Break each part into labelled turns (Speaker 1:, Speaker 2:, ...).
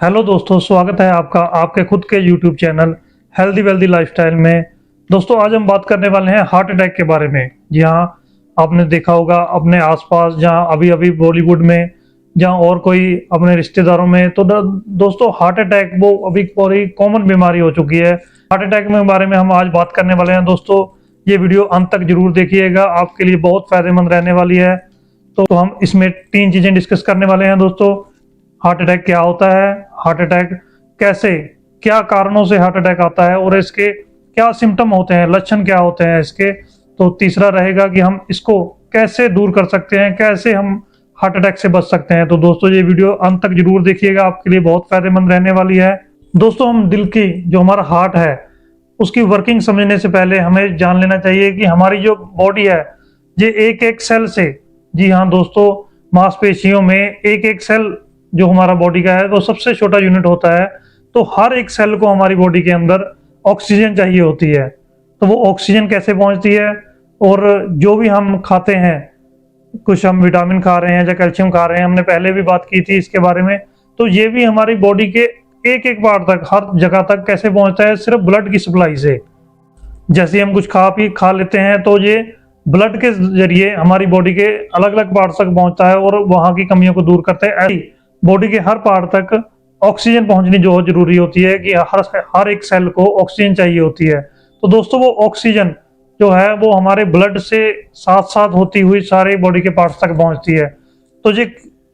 Speaker 1: Hello दोस्तों, स्वागत है आपका आपके खुद के YouTube channel healthy wealthy lifestyle में। दोस्तों, आज हम बात करने वाले हैं हार्ट अटैक के बारे में। जी हाँ, आपने देखा होगा अपने आसपास, जहाँ अभी अभी बॉलीवुड में, जहाँ और कोई अपने रिश्तेदारों में, तो दोस्तों हार्ट अटैक वो अभी बड़ी कॉमन बीमारी हो चुकी है। हार्ट अटैक में बारे में हम आज बात करने वाले हैं। दोस्तों, ये वीडियो अंत तक जरूर देखिएगा, आपके लिए बहुत फायदेमंद रहने वाली है। तो हम इसमें 3 चीजें डिस्कस करने वाले हैं। दोस्तों, हार्ट अटैक क्या होता है, हार्ट अटैक कैसे, क्या कारणों से हार्ट अटैक आता है और इसके क्या सिम्टम होते हैं, लक्षण क्या होते हैं इसके। तो तीसरा रहेगा कि हम इसको कैसे दूर कर सकते हैं, कैसे हम हार्ट अटैक से बच सकते हैं। तो दोस्तों, ये वीडियो अंत तक जरूर देखिएगा, आपके लिए बहुत फायदेमंद रहने वाली है। दोस्तों, हम दिल की जो हमारा हार्ट है उसकी वर्किंग समझने से पहले हमें जान लेना चाहिए कि हमारी जो बॉडी है ये एक एक सेल से, जी हाँ दोस्तों, मांसपेशियों में एक एक सेल जो हमारा बॉडी का है वो सबसे छोटा यूनिट होता है। तो हर एक सेल को हमारी बॉडी के अंदर ऑक्सीजन चाहिए होती है। तो वो ऑक्सीजन कैसे पहुंचती है, और जो भी हम खाते हैं, कुछ हम विटामिन खा रहे हैं या कैल्शियम खा रहे हैं, हमने पहले भी बात की थी इसके बारे में। तो ये भी हमारी बॉडी के एक एक पार्ट तक, हर जगह तक कैसे पहुंचता है, सिर्फ ब्लड की सप्लाई से। जैसे हम कुछ खा लेते हैं तो ये ब्लड के जरिए हमारी बॉडी के अलग अलग पार्ट तक पहुंचता है और वहां की कमियों को दूर करता है। बॉडी के हर पार्ट तक ऑक्सीजन पहुंचनी जो जरूरी होती है कि हर एक सेल को ऑक्सीजन चाहिए होती है। तो दोस्तों, वो ऑक्सीजन जो है वो हमारे ब्लड से साथ साथ होती हुई सारे बॉडी के पार्ट्स तक पहुंचती है। तो ये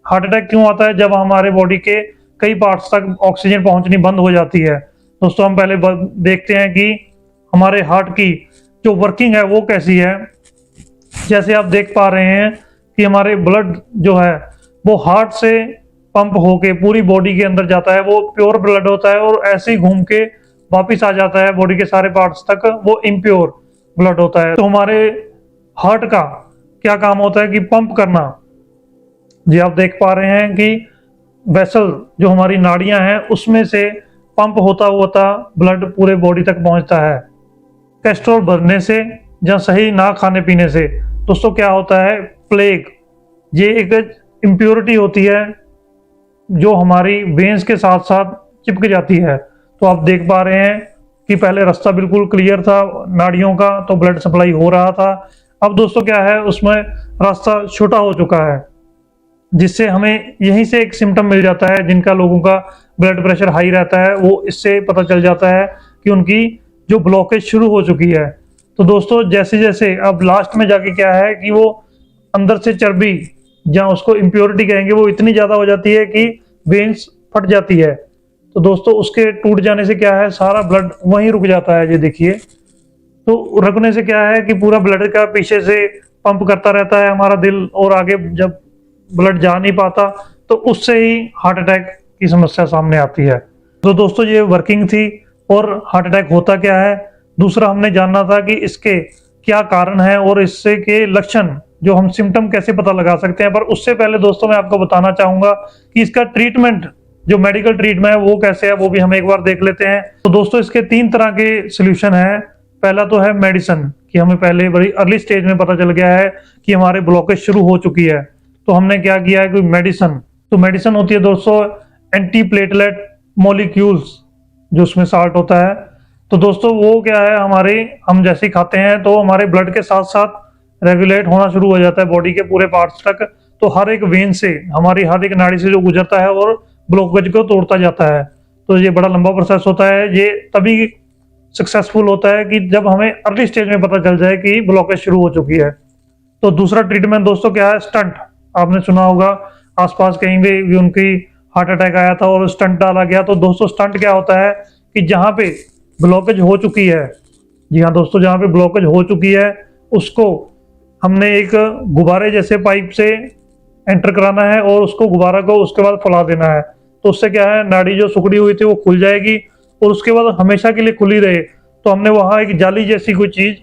Speaker 1: हार्ट अटैक क्यों आता है, जब हमारे बॉडी के कई पार्ट्स तक ऑक्सीजन पहुंचनी बंद हो जाती है। दोस्तों, हम पहले देखते हैं कि हमारे हार्ट की जो वर्किंग है वो कैसी है। जैसे आप देख पा रहे हैं कि हमारे ब्लड जो है वो हार्ट से पंप होके पूरी बॉडी के अंदर जाता है, वो प्योर ब्लड होता है, और ऐसे ही घूम के वापिस आ जाता है बॉडी के सारे पार्ट्स तक, वो इम्प्योर ब्लड होता है। तो हमारे हार्ट का क्या काम होता है कि पंप करना। जी, आप देख पा रहे हैं कि वेसल जो हमारी नाड़ियां हैं उसमें से पंप होता होता ब्लड पूरे बॉडी तक पहुंचता है। कोलेस्ट्रॉल बढ़ने से या सही ना खाने पीने से दोस्तों क्या होता है, प्लेग, ये एक इम्प्योरिटी होती है जो हमारी वेन्स के साथ साथ चिपक जाती है। तो आप देख पा रहे हैं कि पहले रास्ता बिल्कुल क्लियर था नाड़ियों का, तो ब्लड सप्लाई हो रहा था। अब दोस्तों क्या है, उसमें रास्ता छोटा हो चुका है, जिससे हमें यहीं से एक सिम्टम मिल जाता है। जिनका लोगों का ब्लड प्रेशर हाई रहता है वो इससे पता चल जाता है कि उनकी जो ब्लॉकेज शुरू हो चुकी है। तो दोस्तों, जैसे जैसे अब लास्ट में जाके क्या है कि वो अंदर से चर्बी, जहाँ उसको इम्प्योरिटी कहेंगे, वो इतनी ज्यादा हो जाती है कि वेन्स फट जाती है। तो दोस्तों, उसके टूट जाने से क्या है, सारा ब्लड वहीं रुक जाता है। ये देखिए, तो रुकने से क्या है कि पूरा ब्लड का पीछे से पंप करता रहता है हमारा दिल, और आगे जब ब्लड जा नहीं पाता तो उससे ही हार्ट अटैक की समस्या सामने आती है। तो दोस्तों, ये वर्किंग थी और हार्ट अटैक होता क्या है। दूसरा, हमने जानना था कि इसके क्या कारण है और इससे के लक्षण, जो हम सिम्टम कैसे पता लगा सकते हैं। पर उससे पहले दोस्तों, मैं आपको बताना चाहूंगा कि इसका ट्रीटमेंट, जो मेडिकल ट्रीटमेंट है वो कैसे है, वो भी हम एक बार देख लेते हैं। तो दोस्तों, इसके 3 तरह के सोल्यूशन है। पहला तो है मेडिसिन, कि हमें पहले बड़ी अर्ली स्टेज में पता चल गया है कि हमारे ब्लॉकेज शुरू हो चुकी है, तो हमने क्या किया है कि मेडिसिन, तो मेडिसिन होती है दोस्तों एंटी प्लेटलेट मॉलिक्यूल्स, जो उसमें साल्ट होता है। तो दोस्तों, वो क्या है, हम जैसे ही खाते हैं तो हमारे ब्लड के साथ साथ रेगुलेट होना शुरू हो जाता है बॉडी के पूरे पार्ट्स तक। तो हर एक वेन से, हमारी हर एक नाड़ी से जो गुजरता है और ब्लॉकेज को तोड़ता जाता है। तो ये बड़ा लंबा प्रोसेस होता है। ये तभी सक्सेसफुल होता है कि जब हमें अर्ली स्टेज में पता चल जाए कि ब्लॉकेज शुरू हो चुकी है। तो दूसरा ट्रीटमेंट दोस्तों क्या है, स्टंट। आपने सुना होगा आसपास कहीं भी उनकी हार्ट अटैक आया था और स्टंट डाला गया। तो दोस्तों, स्टंट क्या होता है कि जहां पे ब्लॉकेज हो चुकी है, जी हाँ दोस्तों, जहां पे ब्लॉकेज हो चुकी है उसको हमने एक गुब्बारे जैसे पाइप से एंटर कराना है और उसको गुब्बारा को उसके बाद फैला देना है। तो उससे क्या है, नाड़ी जो सिकुड़ी हुई थी वो खुल जाएगी और उसके बाद हमेशा के लिए खुली रहे। तो हमने वहां एक जाली जैसी कोई चीज,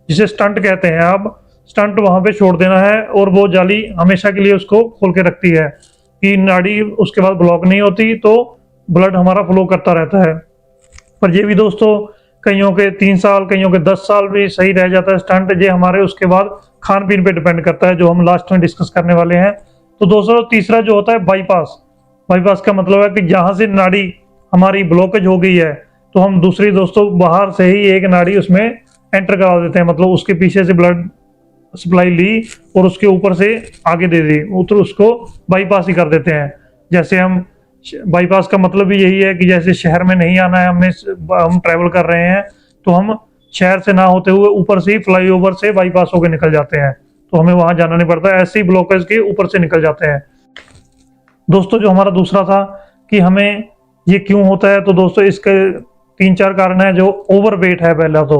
Speaker 1: जिसे स्टंट कहते हैं, आप स्टंट वहां पे छोड़ देना है और वो जाली हमेशा के लिए उसको खोल के रखती है कि नाड़ी उसके बाद ब्लॉक नहीं होती, तो ब्लड हमारा फ्लो करता रहता है। पर ये भी दोस्तों कईयों के 3 साल, कईयों के 10 साल भी सही रह जाता है स्टंट। ये हमारे उसके बाद खान पीन पे डिपेंड करता है, जो हम लास्ट में डिस्कस करने वाले हैं। तो दोस्तों, तीसरा जो होता है बाईपास, बाईपास का मतलब है कि जहां से नाड़ी हमारी ब्लॉकेज हो गई है तो हम दूसरी दोस्तों बाहर से ही एक नाड़ी उसमें एंटर करा देते हैं, मतलब उसके पीछे से ब्लड सप्लाई ली और उसके ऊपर से आगे दे दी, तो उसको बाईपास ही कर देते हैं। जैसे हम बाईपास का मतलब भी यही है कि जैसे शहर में नहीं आना है हमें, हम ट्रैवल कर रहे हैं तो हम शहर से ना होते हुए ऊपर से ही फ्लाईओवर से बाईपास होकर निकल जाते हैं, तो हमें वहां जाना नहीं पड़ता, ऐसे ही ब्लॉकेज के ऊपर से निकल जाते हैं। दोस्तों जो हमारा दूसरा था कि हमें ये क्यों होता है, तो दोस्तों इसके 3-4 कारण है। जो ओवरवेट है पहला तो,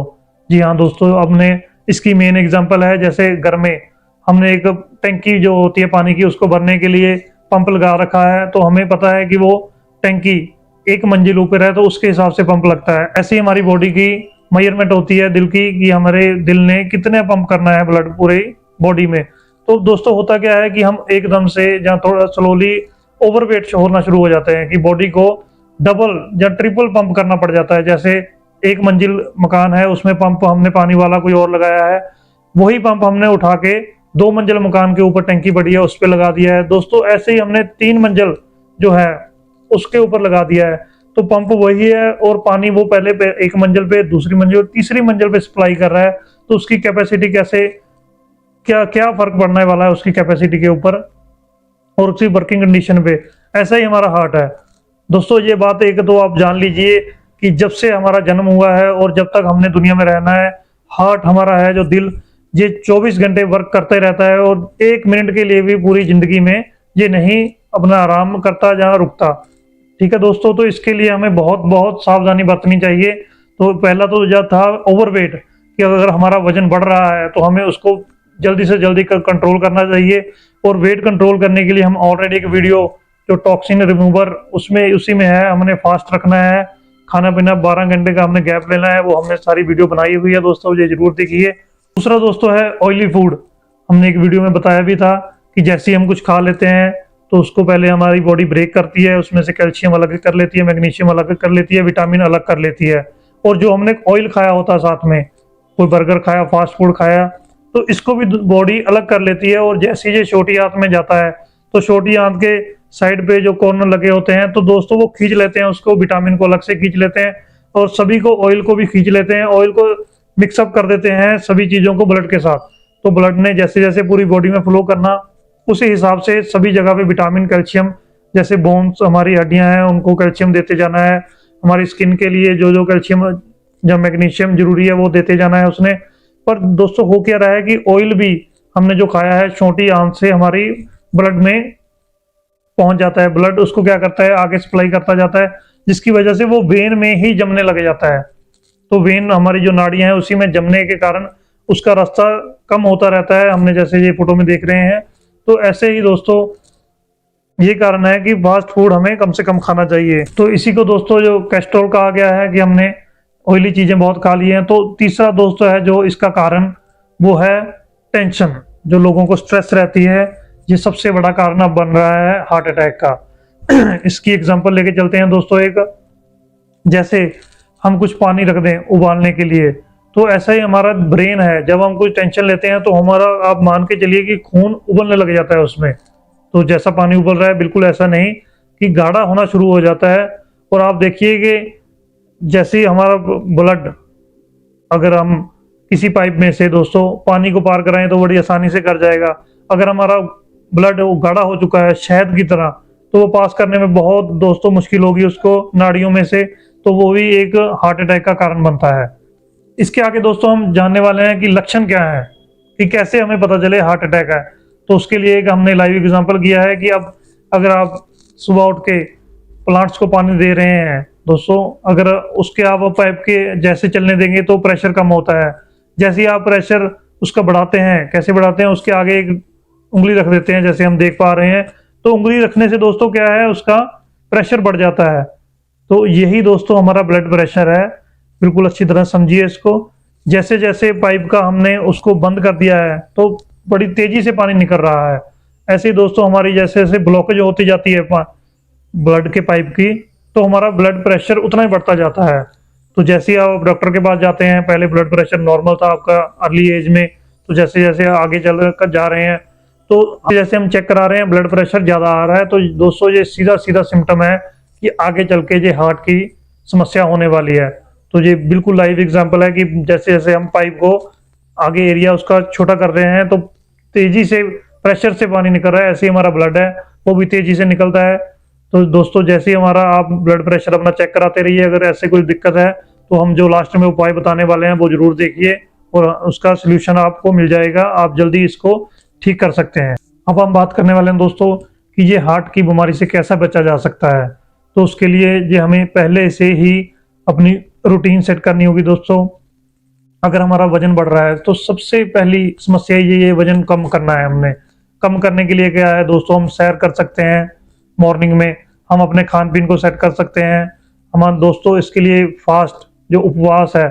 Speaker 1: जी हाँ दोस्तों, हमने इसकी मेन एग्जांपल है जैसे घर में हमने एक टंकी जो होती है पानी की उसको भरने के लिए पंप लगा रखा है, तो हमें पता है कि वो टंकी एक मंजिल ऊपर है तो उसके हिसाब से पंप लगता है। ऐसे ही हमारी बॉडी की मेजरमेंट होती है दिल की कि हमारे दिल ने कितने पंप करना है ब्लड पूरे बॉडी में। तो दोस्तों होता क्या है कि हम एकदम से या थोड़ा स्लोली ओवरवेट होना शुरू हो जाते हैं कि बॉडी को डबल या ट्रिपल पंप करना पड़ जाता है। जैसे एक मंजिल मकान है उसमें पंप हमने पानी वाला कोई और लगाया है, वही पंप हमने उठा के 2 मंजिल मकान के ऊपर टंकी पड़ी है उस पर लगा दिया है। दोस्तों ऐसे ही हमने 3 मंजिल जो है उसके ऊपर लगा दिया है, तो पंप वही है और पानी वो पहले पे एक मंजिल पे, दूसरी मंजिल और तीसरी मंजिल पे सप्लाई कर रहा है। तो उसकी कैपेसिटी कैसे, क्या क्या फर्क पड़ने वाला है उसकी कैपेसिटी के ऊपर और उसकी वर्किंग कंडीशन पे। ऐसा ही हमारा हार्ट है दोस्तों। ये बात एक तो आप जान लीजिए कि जब से हमारा जन्म हुआ है और जब तक हमने दुनिया में रहना है, हार्ट हमारा है जो दिल, ये 24 घंटे वर्क करते रहता है और 1 मिनट के लिए भी पूरी जिंदगी में ये नहीं अपना आराम करता जहाँ रुकता। ठीक है दोस्तों, तो इसके लिए हमें बहुत बहुत सावधानी बरतनी चाहिए। तो पहला तो जो था ओवरवेट, कि अगर हमारा वजन बढ़ रहा है तो हमें उसको जल्दी से जल्दी कंट्रोल करना चाहिए। और वेट कंट्रोल करने के लिए हम ऑलरेडी एक वीडियो जो टॉक्सिन रिमूवर उसमें उसी में है, हमने फास्ट रखना है, खाना पीना 12 घंटे का हमने गैप लेना है, वो हमने सारी वीडियो बनाई हुई है दोस्तों, ये जरूर देखिए। दूसरा दोस्तों है ऑयली फूड। हमने एक वीडियो में बताया भी था कि जैसे ही हम कुछ खा लेते हैं तो उसको पहले हमारी बॉडी ब्रेक करती है, उसमें से कैल्शियम अलग कर लेती है, मैग्नीशियम अलग कर लेती है, विटामिन अलग कर लेती है। और जो हमने ऑयल खाया होता है साथ में, कोई बर्गर खाया, फास्ट फूड खाया, तो इसको भी बॉडी अलग कर लेती है। और जैसे ये छोटी आंत में जाता है तो छोटी आंत के साइड पे जो कॉर्नर लगे होते हैं तो दोस्तों वो खींच लेते हैं उसको, विटामिन को अलग से खींच लेते हैं और सभी को ऑयल को भी खींच लेते हैं, ऑयल को मिक्सअप कर देते हैं सभी चीजों को ब्लड के साथ। तो ब्लड ने जैसे जैसे पूरी बॉडी में फ्लो करना, उसी हिसाब से सभी जगह पे विटामिन, कैल्शियम, जैसे बोन्स हमारी हड्डियां हैं उनको कैल्शियम देते जाना है, हमारी स्किन के लिए जो जो कैल्शियम या मैग्नीशियम जरूरी है वो देते जाना है उसने। पर दोस्तों हो क्या रहा है कि ऑयल भी हमने जो खाया है छोटी आंत से हमारी ब्लड में पहुंच जाता है, ब्लड उसको क्या करता है आगे सप्लाई करता जाता है, जिसकी वजह से वो वेन में ही जमने लग जाता है। तो वेन हमारी जो नाड़ियां हैं उसी में जमने के कारण उसका रास्ता कम होता रहता है, हमने जैसे ये फोटो में देख रहे हैं। तो ऐसे ही दोस्तों ये कारण है कि फास्ट फूड हमें कम से कम खाना चाहिए। तो इसी को दोस्तों जो कैस्ट्रोल कहा गया है कि हमने ऑयली चीजें बहुत खा ली हैं। तो तीसरा दोस्तों है जो इसका कारण, वो है टेंशन। जो लोगों को स्ट्रेस रहती है, ये सबसे बड़ा कारण अब बन रहा है हार्ट अटैक का। इसकी एग्जांपल लेके चलते हैं दोस्तों। एक जैसे हम कुछ पानी रख दें उबालने के लिए, तो ऐसा ही हमारा ब्रेन है, जब हम कुछ टेंशन लेते हैं तो हमारा, आप मान के चलिए कि खून उबलने लग जाता है उसमें। तो जैसा पानी उबल रहा है बिल्कुल ऐसा नहीं कि गाढ़ा होना शुरू हो जाता है। और आप देखिए कि जैसे ही हमारा ब्लड, अगर हम किसी पाइप में से दोस्तों पानी को पार कराएं तो बड़ी आसानी से कर जाएगा। अगर हमारा ब्लड गाढ़ा हो चुका है शहद की तरह, तो वो पास करने में बहुत दोस्तों मुश्किल होगी उसको नाड़ियों में से, तो वो भी एक हार्ट अटैक का कारण बनता है। इसके आगे दोस्तों हम जानने वाले हैं कि लक्षण क्या है, कि कैसे हमें पता चले हार्ट अटैक है। तो उसके लिए एक हमने लाइव एग्जांपल किया है कि अब अगर आप सुबह उठ के प्लांट्स को पानी दे रहे हैं दोस्तों, अगर उसके आप पाइप के जैसे चलने देंगे तो प्रेशर कम होता है। जैसे ही आप प्रेशर उसका बढ़ाते हैं, कैसे बढ़ाते हैं, उसके आगे एक उंगली रख देते हैं जैसे हम देख पा रहे हैं, तो उंगली रखने से दोस्तों क्या है, उसका प्रेशर बढ़ जाता है। तो यही दोस्तों हमारा ब्लड प्रेशर है, बिल्कुल अच्छी तरह समझिए इसको। जैसे जैसे पाइप का हमने उसको बंद कर दिया है तो बड़ी तेजी से पानी निकल रहा है। ऐसे ही दोस्तों हमारी जैसे जैसे ब्लॉकेज होती जाती है ब्लड के पाइप की, तो हमारा ब्लड प्रेशर उतना ही बढ़ता जाता है। तो जैसे ही आप डॉक्टर के पास जाते हैं, पहले ब्लड प्रेशर नॉर्मल था आपका अर्ली एज में, तो जैसे जैसे आगे चल कर जा रहे हैं तो जैसे हम चेक करा रहे हैं ब्लड प्रेशर ज़्यादा आ रहा है, तो दोस्तों ये सीधा सीधा सिम्टम है कि आगे चल के ये हार्ट की समस्या होने वाली है। तो ये बिल्कुल लाइव एग्जांपल है कि जैसे जैसे हम पाइप को आगे एरिया उसका छोटा कर रहे हैं तो तेजी से प्रेशर से पानी निकल रहा है, ऐसे ही हमारा ब्लड है वो भी तेजी से निकलता है। तो दोस्तों जैसे ही हमारा आप ब्लड प्रेशर अपना चेक कराते रहिए, अगर ऐसे कोई दिक्कत है तो हम जो लास्ट में उपाय बताने वाले हैं वो जरूर देखिए और उसका सोल्यूशन आपको मिल जाएगा, आप जल्दी इसको ठीक कर सकते हैं। अब हम बात करने वाले हैं दोस्तों कि ये हार्ट की बीमारी से कैसा बचा जा सकता है। तो उसके लिए ये हमें पहले से ही अपनी रूटीन सेट करनी होगी दोस्तों। अगर हमारा वजन बढ़ रहा है तो सबसे पहली समस्या ये वजन कम करना है। हमने कम करने के लिए क्या है दोस्तों, हम सैर कर सकते हैं मॉर्निंग में, हम अपने खान पीन को सेट कर सकते हैं। हमारे दोस्तों इसके लिए फास्ट जो उपवास है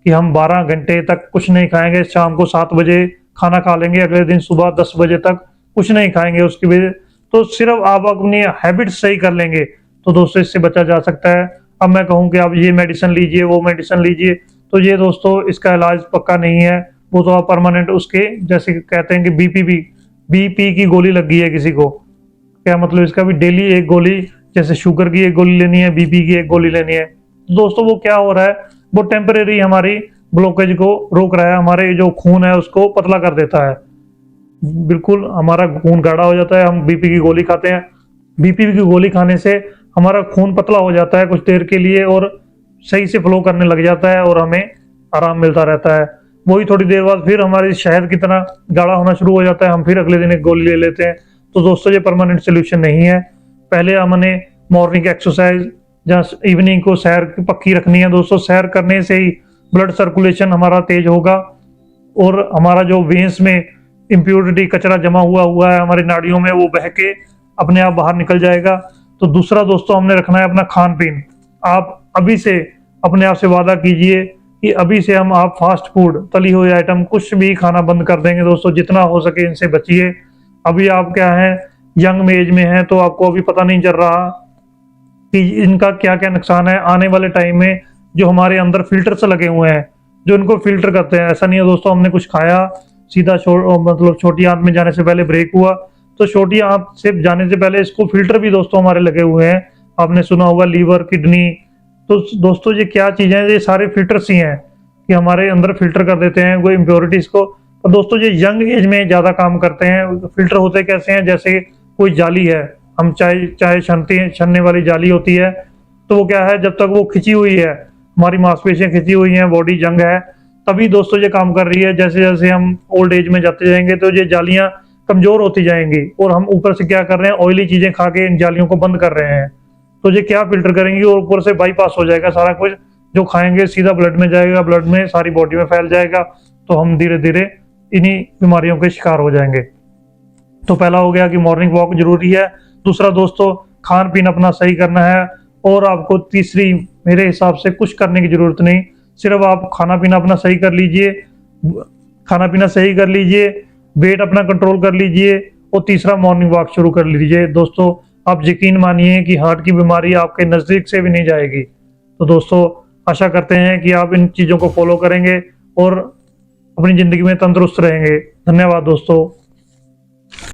Speaker 1: कि हम 12 घंटे तक कुछ नहीं खाएंगे, शाम को 7 बजे खाना खा लेंगे, अगले दिन सुबह 10 बजे तक कुछ नहीं खाएंगे उसकी वजह, तो सिर्फ आप अपनी हैबिट सही कर लेंगे तो दोस्तों इससे बचा जा सकता है। अब मैं कहूँ कि आप ये मेडिसिन लीजिए वो मेडिसिन लीजिए, तो ये दोस्तों इसका इलाज पक्का नहीं है। वो तो आप परमानेंट उसके जैसे कहते हैं कि बीपी की गोली लग गई है किसी को, क्या मतलब इसका भी डेली एक गोली, जैसे शुगर की एक गोली लेनी है, बीपी की एक गोली लेनी है। तो दोस्तों वो क्या हो रहा है, वो टेम्परेरी हमारी ब्लॉकेज को रोक रहा है, हमारे जो खून है उसको पतला कर देता है, बिल्कुल हमारा खून गाढ़ा हो जाता है। हम बीपी की गोली खाते हैं, बीपी की गोली खाने से हमारा खून पतला हो जाता है कुछ देर के लिए और सही से फ्लो करने लग जाता है और हमें आराम मिलता रहता है। वही थोड़ी देर बाद फिर हमारी शहद की तरह गाढ़ा होना शुरू हो जाता है, हम फिर अगले दिन एक गोली ले लेते हैं। तो दोस्तों ये परमानेंट सोल्यूशन नहीं है। पहले हमने मॉर्निंग एक्सरसाइज या इवनिंग को सैर पक्की रखनी है दोस्तों। सैर करने से ही ब्लड सर्कुलेशन हमारा तेज होगा और हमारा जो वेन्स में इम्प्योरिटी कचरा जमा हुआ है हमारी नाड़ियों में, वो बह के अपने आप बाहर निकल जाएगा। तो दूसरा दोस्तों हमने रखना है अपना खान पीन। आप अभी से अपने आप से वादा कीजिए कि अभी से आप फास्ट फूड, तली हुई आइटम कुछ भी खाना बंद कर देंगे दोस्तों। जितना हो सके इनसे बचिए। अभी आप क्या है यंग एज में है तो आपको अभी पता नहीं चल रहा कि इनका क्या क्या नुकसान है। आने वाले टाइम में जो हमारे अंदर फिल्टर्स लगे हुए हैं जो इनको फिल्टर करते हैं, ऐसा नहीं है दोस्तों हमने कुछ खाया सीधा मतलब छोटी आंत में जाने से पहले ब्रेक हुआ, तो छोटी आंत से जाने से पहले इसको फिल्टर भी दोस्तों हमारे लगे हुए हैं। आपने सुना होगा लीवर, किडनी, तो दोस्तों ये क्या चीजें हैं, ये सारे फिल्टर्स ही हैं कि हमारे अंदर फिल्टर कर देते हैं वो इम्प्योरिटीज को। तो दोस्तों ये यंग एज में ज्यादा काम करते हैं। फिल्टर होते कैसे हैं, जैसे कोई जाली है, हम चाय छनने वाली जाली होती है, तो वो क्या है जब तक वो खिंची हुई है, हमारी मांसपेशियां खिंची हुई हैं, बॉडी यंग है, तभी दोस्तों ये काम कर रही है। जैसे जैसे हम ओल्ड एज में जाते जाएंगे तो ये जालियां कमजोर होती जाएंगी और हम ऊपर से क्या कर रहे हैं, ऑयली चीजें खा के इन जालियों को बंद कर रहे हैं। तो ये क्या फिल्टर करेंगी और ऊपर से बाईपास हो जाएगा सारा कुछ, जो खाएंगे सीधा ब्लड में जाएगा, ब्लड में सारी बॉडी में फैल जाएगा, तो हम धीरे धीरे इन्हीं बीमारियों के शिकार हो जाएंगे। तो पहला हो गया कि मॉर्निंग वॉक जरूरी है। दूसरा दोस्तों खान पीन अपना सही करना है और आपको तीसरी मेरे हिसाब से कुछ करने की जरूरत नहीं, सिर्फ आप खाना पीना अपना सही कर लीजिए, वेट अपना कंट्रोल कर लीजिए और तीसरा मॉर्निंग वॉक शुरू कर लीजिए। दोस्तों आप यकीन मानिए कि हार्ट की बीमारी आपके नजदीक से भी नहीं जाएगी। तो दोस्तों आशा करते हैं कि आप इन चीजों को फॉलो करेंगे और अपनी जिंदगी में तंदुरुस्त रहेंगे। धन्यवाद दोस्तों।